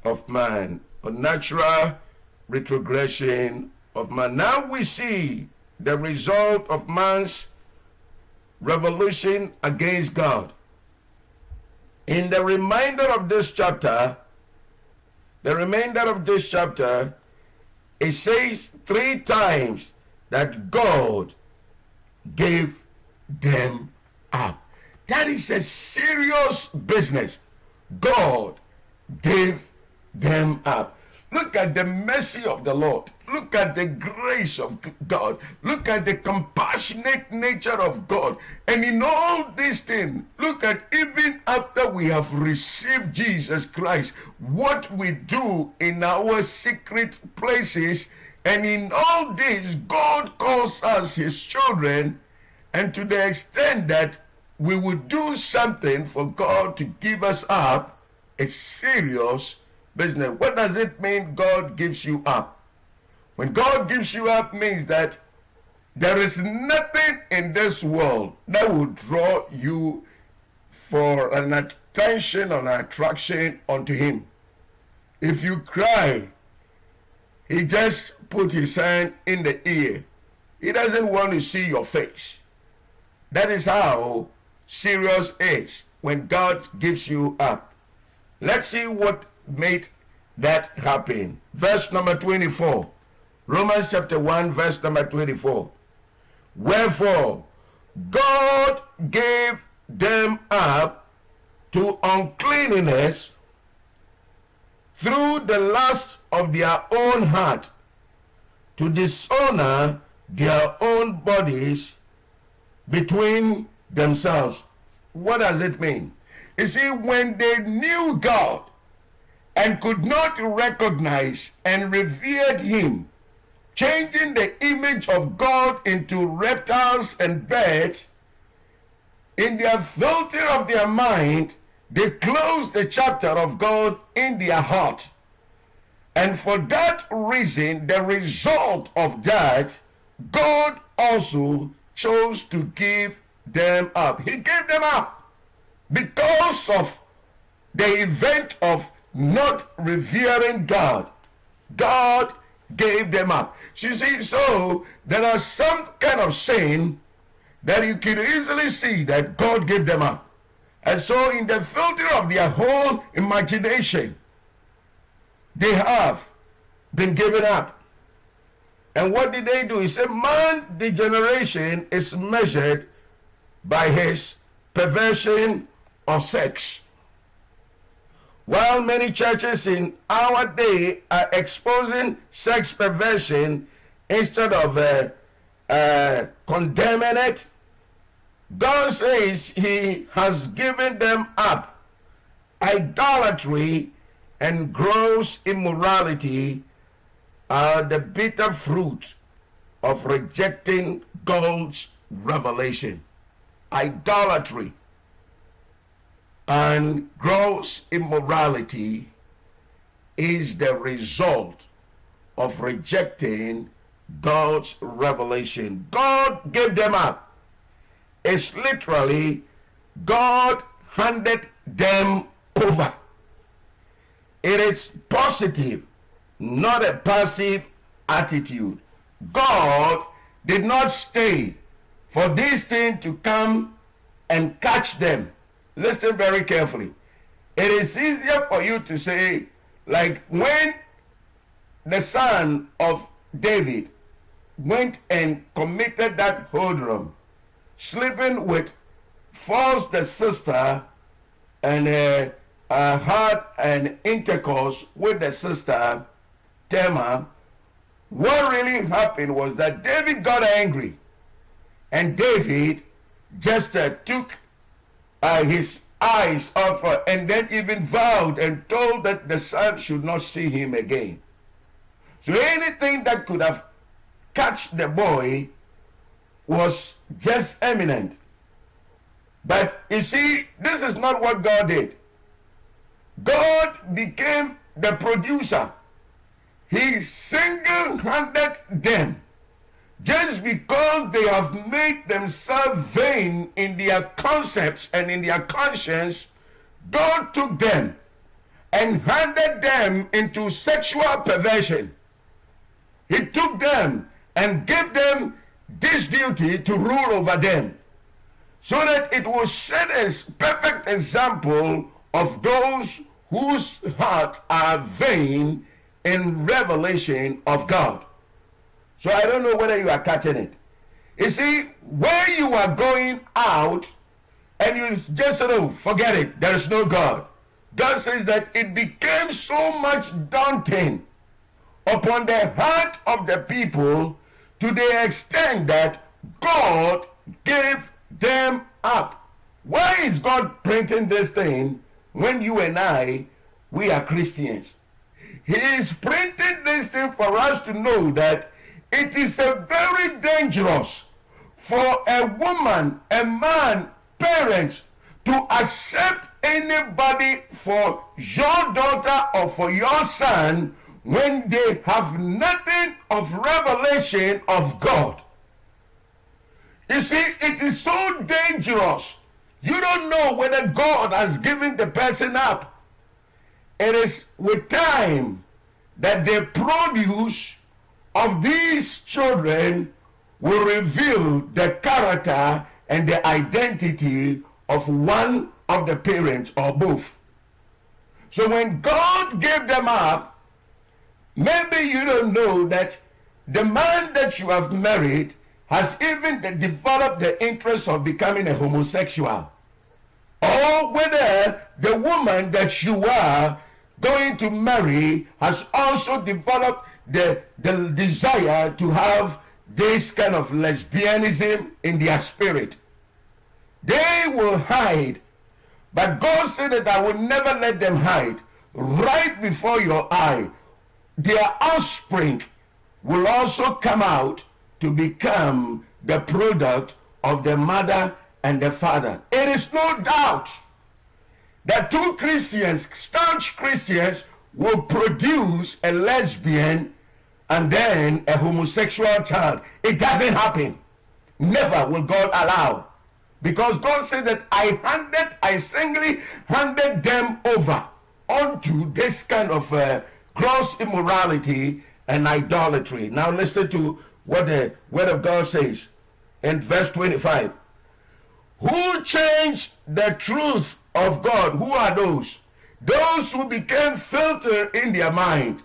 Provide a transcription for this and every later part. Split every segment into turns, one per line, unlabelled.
of man, or natural retrogression of man. Now we see the result of man's revolution against God. In the remainder of this chapter, it says 3 times that God gave them up. That is a serious business. God gave them up. Look at the mercy of the Lord. Look at the grace of God. Look at the compassionate nature of God. And in all these things, look at even after we have received Jesus Christ, what we do in our secret places. And in all this, God calls us his children. And to the extent that we would do something for God to give us up, it's serious business. What does it mean God gives you up? When God gives you up means that there is nothing in this world that will draw you for an attention or an attraction unto him. If you cry, he just put his hand in the ear. He doesn't want to see your face. That is how serious it is when God gives you up. Let's see what made that happen. Verse number 24. Romans chapter 1, verse number 24. Wherefore, God gave them up to uncleanness through the lust of their own heart, to dishonor their own bodies between themselves. What does it mean? You see, when they knew God and could not recognize and revered him, changing the image of God into reptiles and birds, in their filter of their mind, they closed the chapter of God in their heart. And for that reason, the result of that, God also chose to give them up. He gave them up because of the event of not revering God. God gave them up. You see, so there are some kind of sin that you can easily see that God gave them up. And so in the filter of their whole imagination, they have been given up. And what did they do? He said, man's degeneration is measured by his perversion of sex. While many churches in our day are exposing sex perversion instead of condemning it, God says he has given them up. Idolatry and gross immorality are the bitter fruit of rejecting God's revelation. Idolatry and gross immorality is the result of rejecting God's revelation. God gave them up. It's literally God handed them over. It is positive, not a passive attitude. God did not stay for this thing to come and catch them. Listen very carefully. It is easier for you to say, like when the son of David went and committed that whoredom, sleeping with the sister and had an intercourse with the sister Tamar. What really happened was that David got angry, and David just took his eyes off her, and then even vowed and told that the son should not see him again. So anything that could have catch the boy was just eminent. But you see, this is not what God did. God became the producer. He single-handed them. Just because they have made themselves vain in their concepts and in their conscience, God took them and handed them into sexual perversion. He took them and gave them this duty to rule over them, so that it will set a perfect example of those whose hearts are vain in revelation of God. So I don't know whether you are catching it. You see, when you are going out and you just say, oh, forget it, there is no God. God says that it became so much daunting upon the heart of the people to the extent that God gave them up. Why is God printing this thing when you and I, we are Christians? He is printing this thing for us to know that it is a very dangerous for a woman, a man, parents to accept anybody for your daughter or for your son when they have nothing of revelation of God. You see, it is so dangerous. You don't know whether God has given the person up. It is with time that the produce of these children will reveal the character and the identity of one of the parents or both. So when God gave them up, maybe you don't know that the man that you have married has even developed the interest of becoming a homosexual. Or whether the woman that you are going to marry has also developed the desire to have this kind of lesbianism in their spirit. They will hide, but God said that I will never let them hide. Right before your eye, their offspring will also come out to become the product of the mother and the father. It is no doubt that two Christians, staunch Christians, will produce a lesbian and then a homosexual child. It doesn't happen. Never will God allow. Because God said that I singly handed them over onto this kind of gross immorality and idolatry. Now listen to what the Word of God says in verse 25. Who changed the truth of God? Who are those? Those who became filtered in their mind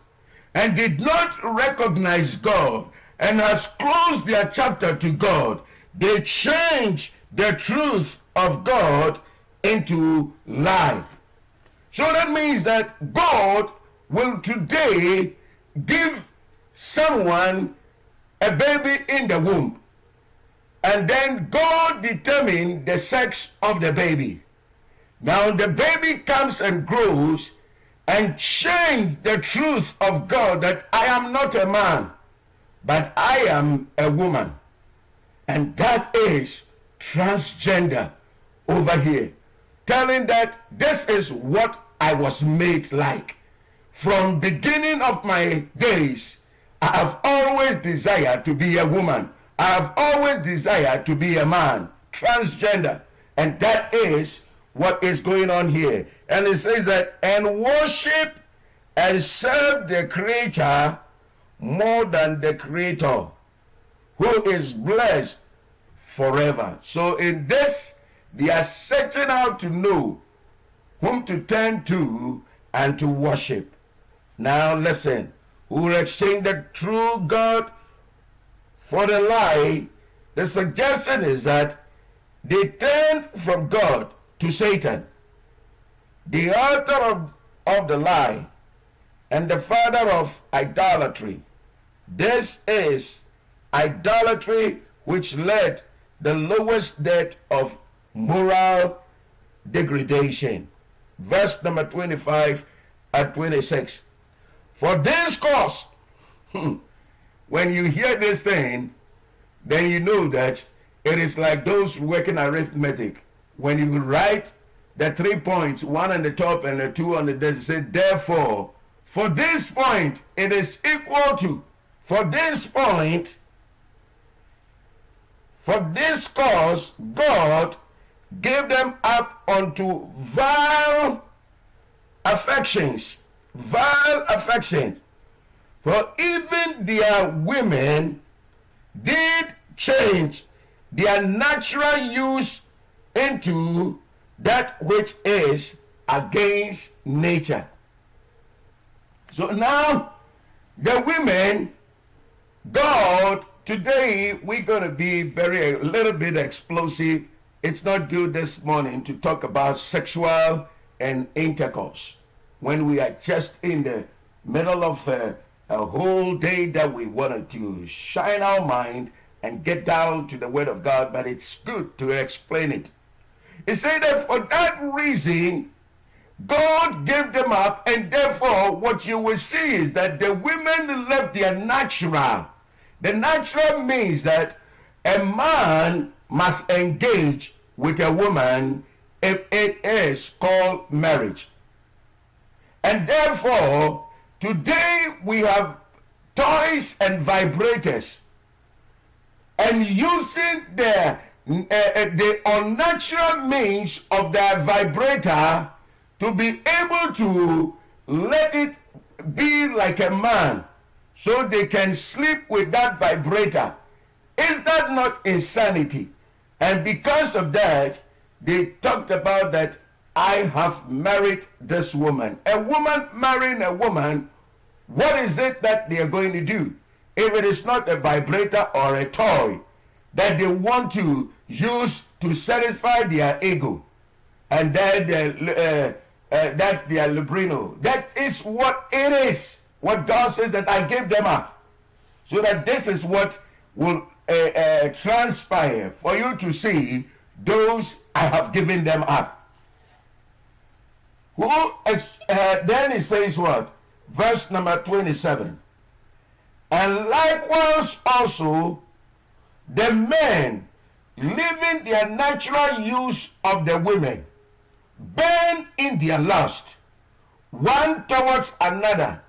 and did not recognize God and has closed their chapter to God. They changed the truth of God into lie. So that means that God will today give someone a baby in the womb, and then God determine the sex of the baby. Now the baby comes and grows and change the truth of God that I am not a man, but I am a woman. And that is transgender over here, telling that this is what I was made like. From beginning of my days, I have always desired to be a woman. I have always desired to be a man. Transgender. And that is what is going on here. And it says that, and worship and serve the Creator more than the Creator, who is blessed forever. So in this, they are setting out to know whom to turn to and to worship. Now listen, who will exchange the true God for the lie. The suggestion is that they turn from God to Satan, the author of the lie and the father of idolatry. This is idolatry which led the lowest depth of moral degradation. Verse number 25 and 26. For this cause, when you hear this thing, then you know that it is like those working arithmetic. When you write the 3 points, one on the top and the two on the desk, say, therefore, for this point, it is equal to, for this point, for this cause, God gave them up unto vile affections, vile affections. For even their women did change their natural use into that which is against nature. So now the women, God, today we're going to be a little bit explosive. It's not good this morning to talk about sexual and intercourse when we are just in the middle of a whole day that we wanted to shine our mind and get down to the word of God, but it's good to explain it. It said that for that reason, God gave them up, and therefore what you will see is that the women left their natural. The natural means that a man must engage with a woman if it is called marriage. And therefore, today we have toys and vibrators, and using the unnatural means of the vibrator to be able to let it be like a man so they can sleep with that vibrator. Is that not insanity? And because of that, they talked about that I have married this woman. A woman marrying a woman, what is it that they are going to do? If it is not a vibrator or a toy that they want to use to satisfy their ego, and that their libido, that is what it is. What God says that I gave them up, so that this is what will transpire for you to see those I have given them up. Then it says what? Verse number 27. And likewise also the men, leaving their natural use of the women, burn in their lust, one towards another,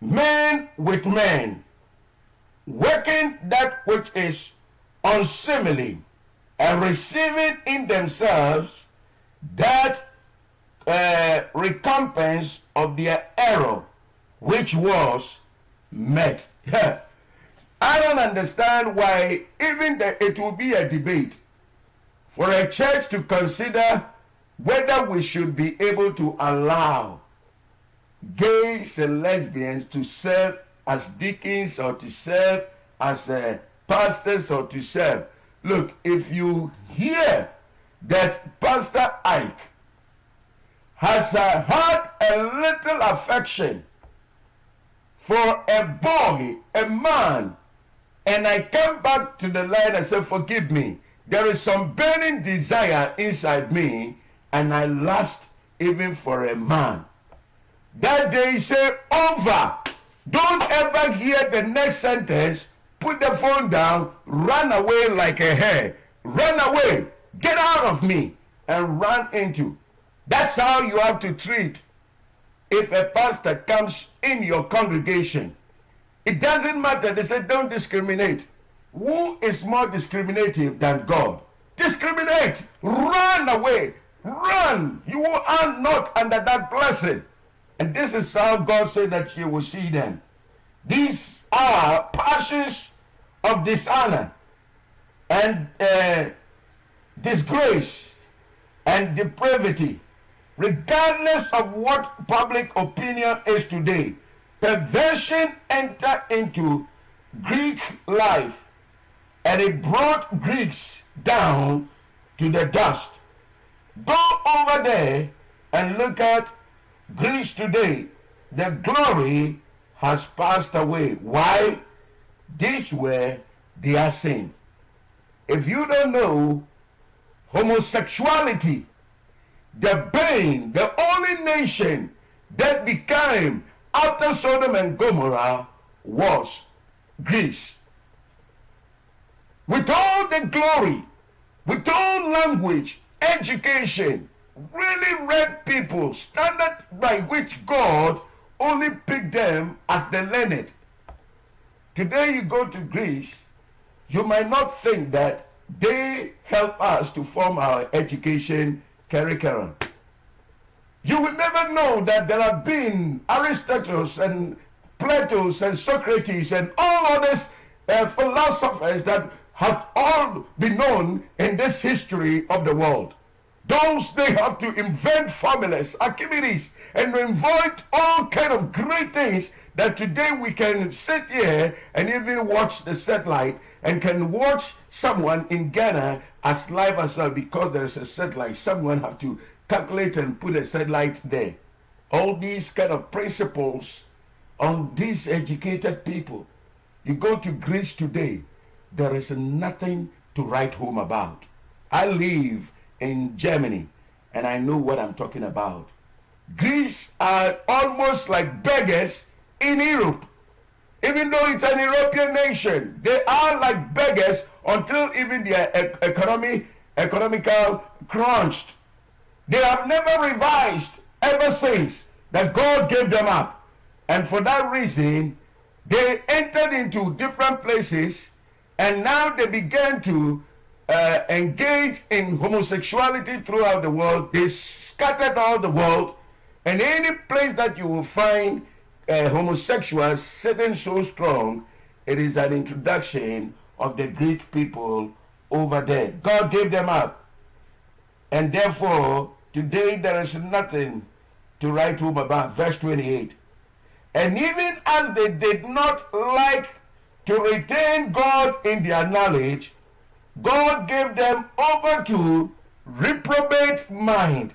men with men, working that which is unseemly, and receiving in themselves that recompense of their error, which was met. I don't understand why even it will be a debate for a church to consider whether we should be able to allow gays and lesbians to serve as deacons or to serve as pastors or to serve. Look, if you hear that Pastor Ike has had a little affection for a boy, a man, and I come back to the light and say, forgive me, there is some burning desire inside me, and I lust even for a man. That day he said, over. Don't ever hear the next sentence. Put the phone down, run away like a hare. Run away. Get out of me. And run into. That's how you have to treat if a pastor comes in your congregation. It doesn't matter. They say don't discriminate. Who is more discriminative than God? Discriminate. Run away. Run. You are not under that blessing. And this is how God said that you will see them. These are passions of dishonor and disgrace and depravity. Regardless of what public opinion is today, perversion entered into Greek life, and it brought Greeks down to the dust. Go over there and look at Greece today. The glory has passed away. Why? These were their sin. If you don't know, homosexuality, the bane, the only nation that became after Sodom and Gomorrah was Greece. With all the glory, with all language, education, really read people, standard by which God only picked them as the learned. Today you go to Greece, you might not think that they help us to form our education curriculum. You will never know that there have been Aristotle and Plato and Socrates and all others philosophers that have all been known in this history of the world. Those, they have to invent formulas, Archimedes, and invent all kind of great things that today we can sit here and even watch the satellite and can watch someone in Ghana as live as well because there is a satellite. Someone have to calculate and put a satellite there. All these kind of principles on these educated people. You go to Greece today, there is nothing to write home about. I live in Germany and I know what I'm talking about. Greece are almost like beggars in Europe. Even though it's an European nation, they are like beggars until even their economical crunched. They have never revised ever since that God gave them up. And for that reason, they entered into different places and now they began to engage in homosexuality throughout the world. They scattered all the world, and any place that you will find homosexuals sitting so strong, it is an introduction of the Greek people over there. God gave them up, and therefore today there is nothing to write home about. Verse 28. And even as they did not like to retain God in their knowledge, God gave them over to reprobate mind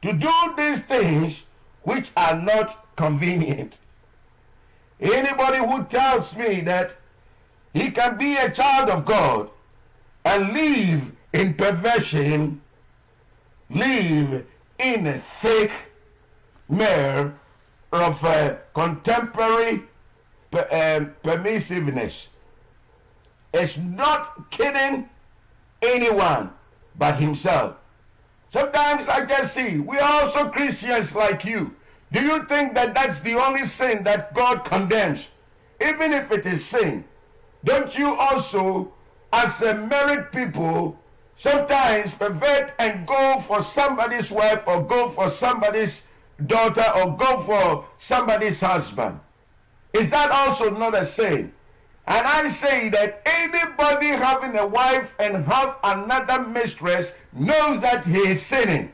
to do these things which are not convenient. Anybody who tells me that he can be a child of God and live in perversion, live in a thick mare of contemporary permissiveness, is not kidding anyone but himself. Sometimes I just see, we are also Christians like you. Do you think that that's the only sin that God condemns? Even if it is sin, don't you also, as a married people, sometimes pervert and go for somebody's wife or go for somebody's daughter or go for somebody's husband? Is that also not a sin? And I say that anybody having a wife and have another mistress knows that he is sinning.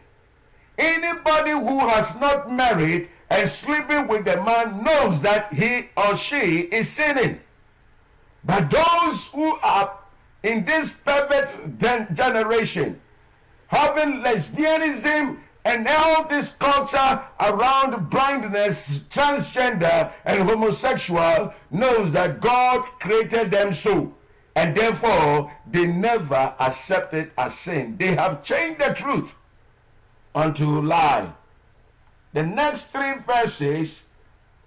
Anybody who has not married and sleeping with a man knows that he or she is sinning. But those who are in this pervert generation, having lesbianism and all this culture around blindness, transgender and homosexual, knows that God created them so. And therefore, they never accept it as sin. They have changed the truth unto lie. The next 3 verses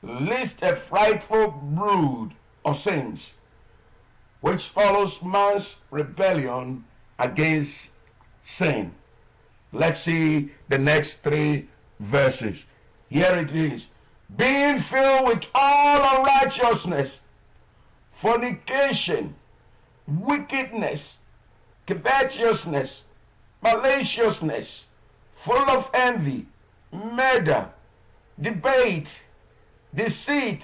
list a frightful brood of sins, which follows man's rebellion against sin. Let's see the next 3 verses. Here it is. Being filled with all unrighteousness, fornication, wickedness, covetousness, maliciousness, full of envy, murder, debate, deceit,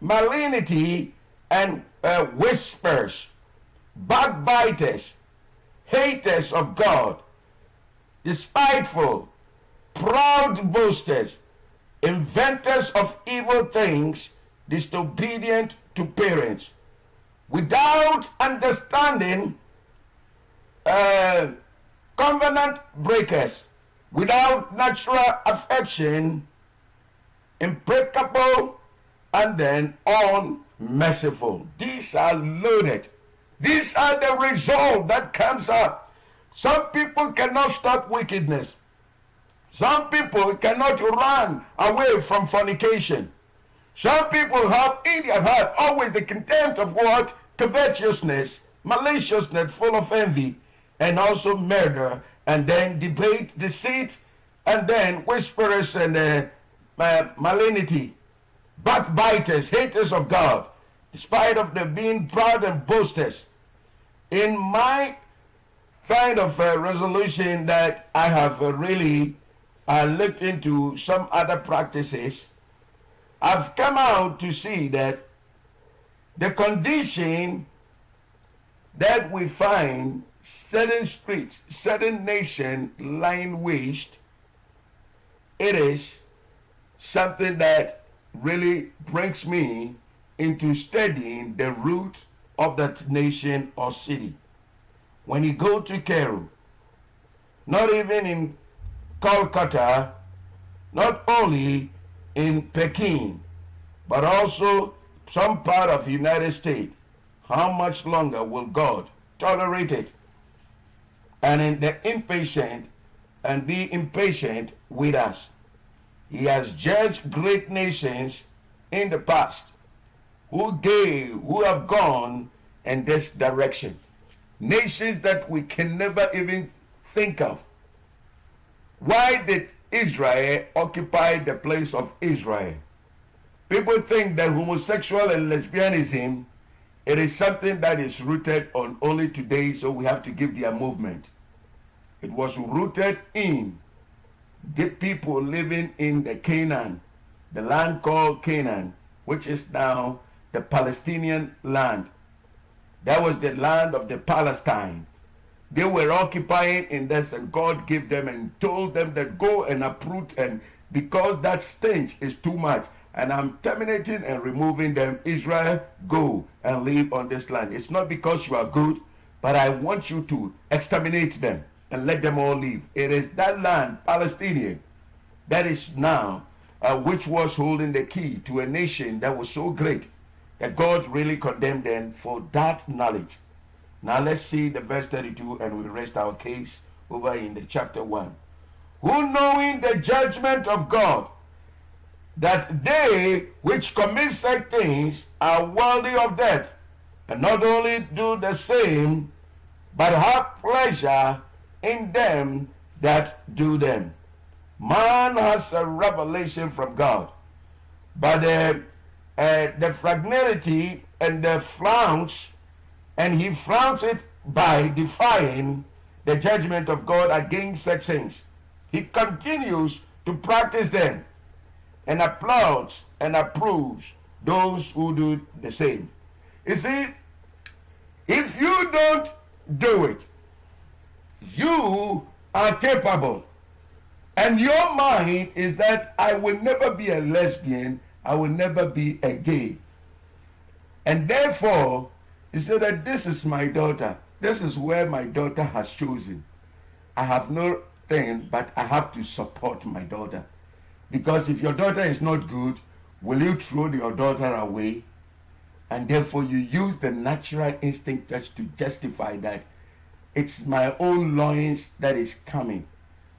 malignity, and whispers, backbiters, haters of God, despiteful, proud boasters, inventors of evil things, disobedient to parents, without understanding, covenant breakers, without natural affection, implacable, and then unmerciful. These are loaded. These are the result that comes up. Some people cannot stop wickedness. Some people cannot run away from fornication. Some people have in their heart always the contempt of what? Covetousness, maliciousness, full of envy, and also murder, and then debate, deceit, and then whisperers and malignity, backbiters, haters of God, despite of them being proud and boasters. In my kind of resolution that I have really looked into some other practices, I've come out to see that the condition that we find certain streets, certain nation lying waste, it is something that really brings me into studying the root of that nation or city. When you go to Cairo, not even in Kolkata, not only in Peking, but also some part of the United States, how much longer will God tolerate it? And in the impatient and be impatient with us. He has judged great nations in the past who have gone in this direction. Nations that we can never even think of. Why did Israel occupy the place of Israel? People think that homosexual and lesbianism, it is something that is rooted on only today, so we have to give their movement. It was rooted in the people living in the Canaan, the land called Canaan, which is now the Palestinian land. That was the land of the Palestine. They were occupying in this, and God gave them and told them that go and uproot, and because that stench is too much, and I'm terminating and removing them. Israel, go and live on this land. It's not because you are good, but I want you to exterminate them and let them all live. It is that land, Palestinian, that is now, which was holding the key to a nation that was so great that God really condemned them for that knowledge. Now let's see the verse 32, and we rest our case over in the chapter 1. Who knowing the judgment of God, that they which commit such things are worthy of death, and not only do the same, but have pleasure in them that do them. Man has a revelation from God, but the frailty and the flounce, and he flaunts it by defying the judgment of God against such things. He continues to practice them and applauds and approves those who do the same. You see, if you don't do it, you are capable. And your mind is that I will never be a lesbian, I will never be a gay. And therefore, you say that this is my daughter. This is where my daughter has chosen. I have no thing, but I have to support my daughter. Because if your daughter is not good, will you throw your daughter away? And therefore you use the natural instinct just to justify that it's my own loins that is coming.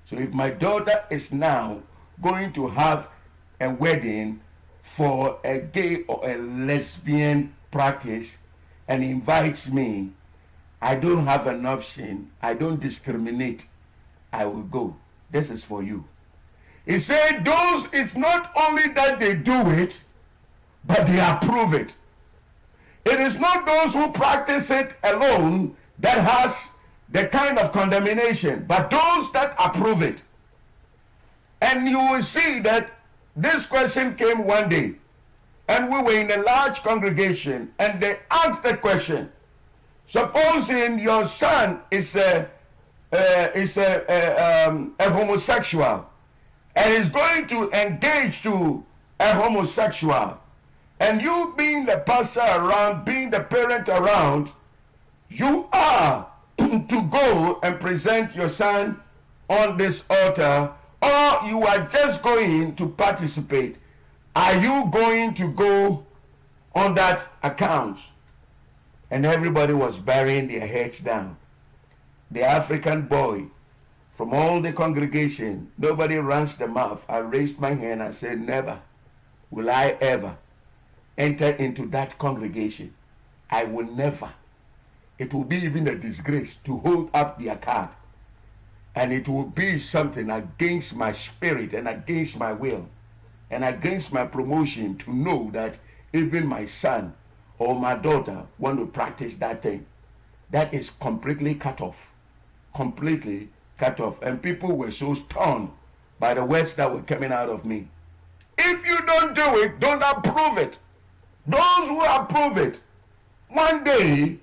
So if my daughter is now going to have a wedding for a gay or a lesbian practice and invites me, I don't have an option. I don't discriminate. I will go. This is for you. He said those, it's not only that they do it, but they approve it. It is not those who practice it alone that has the kind of condemnation, but those that approve it. And you will see that this question came one day, and we were in a large congregation, and they asked the question, supposing your son is a homosexual, and is going to engage to a homosexual, and you being the pastor around, being the parent around, you are to go and present your son on this altar, or you are just going to participate. Are you going to go on that account? And everybody was burying their heads down. The African boy from all the congregation, nobody runs the mouth. I raised my hand and said, never will I ever enter into that congregation. I will never. It will be even a disgrace to hold up their card. And it will be something against my spirit and against my will and against my promotion to know that even my son or my daughter want to practice that thing. That is completely cut off. completely cut off. And people were so stunned by the words that were coming out of me. If you don't do it, don't approve it. Those who approve it, one day,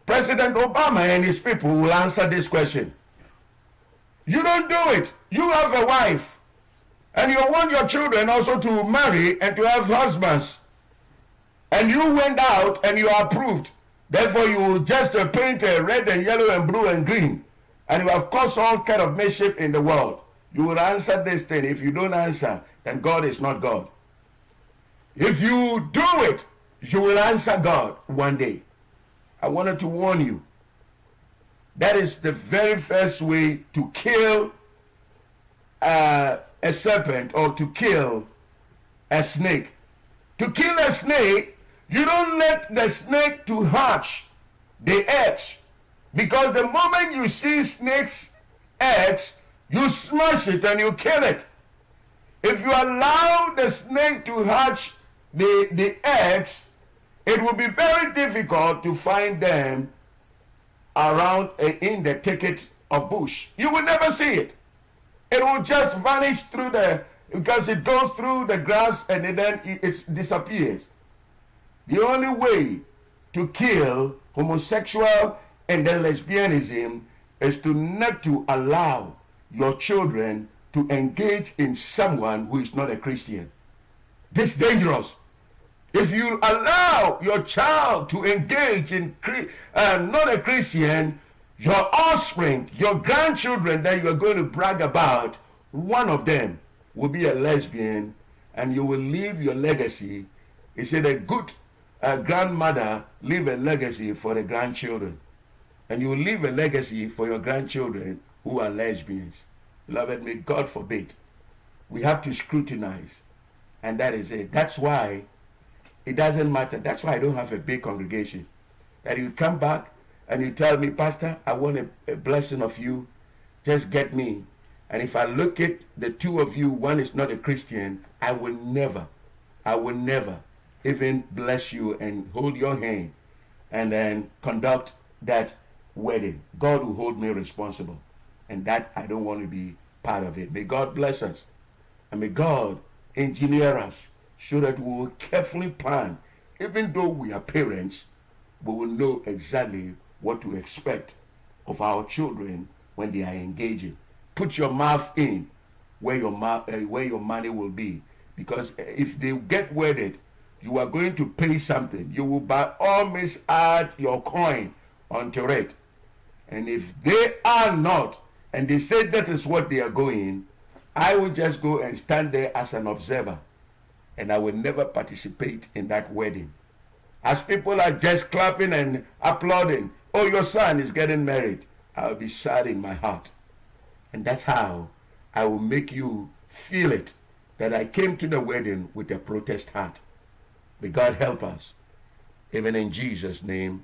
President Obama and his people will answer this question. You don't do it. You have a wife. And you want your children also to marry and to have husbands. And you went out and you approved. Therefore, you just paint red and yellow and blue and green. And you have caused all kind of mischief in the world. You will answer this thing. If you don't answer, then God is not God. If you do it, you will answer God one day. I wanted to warn you. That is the very first way to kill a serpent or to kill a snake. To kill a snake, you don't let the snake to hatch the eggs. Because the moment you see snake's eggs, you smash it and you kill it. If you allow the snake to hatch the eggs, it will be very difficult to find them around in the thicket of bush. You will never see it. It will just vanish through because it goes through the grass and then it disappears. The only way to kill homosexual and then lesbianism is to not to allow your children to engage in someone who is not a Christian. This is dangerous. If you allow your child to engage in not a Christian, your offspring, your grandchildren that you are going to brag about, one of them will be a lesbian, and you will leave your legacy. He said a good grandmother leave a legacy for the grandchildren, and you will leave a legacy for your grandchildren who are lesbians. Beloved, may God forbid. We have to scrutinize, and that is it. That's why it doesn't matter. That's why I don't have a big congregation. That you come back and you tell me, Pastor, I want a blessing of you. Just get me. And if I look at the two of you, one is not a Christian, I will never even bless you and hold your hand and then conduct that wedding. God will hold me responsible. And that I don't want to be part of it. May God bless us. And may God engineer us so that we will carefully plan. Even though we are parents, we will know exactly what to expect of our children when they are engaging. Put your mouth in where your money will be. Because if they get wedded, you are going to pay something. You will by all means add your coin onto it. And if they are not, and they say that is what they are going, I will just go and stand there as an observer. And I will never participate in that wedding. As people are just clapping and applauding, oh, your son is getting married, I'll be sad in my heart. And that's how I will make you feel it, that I came to the wedding with a protest heart. May God help us. Even in Jesus' name.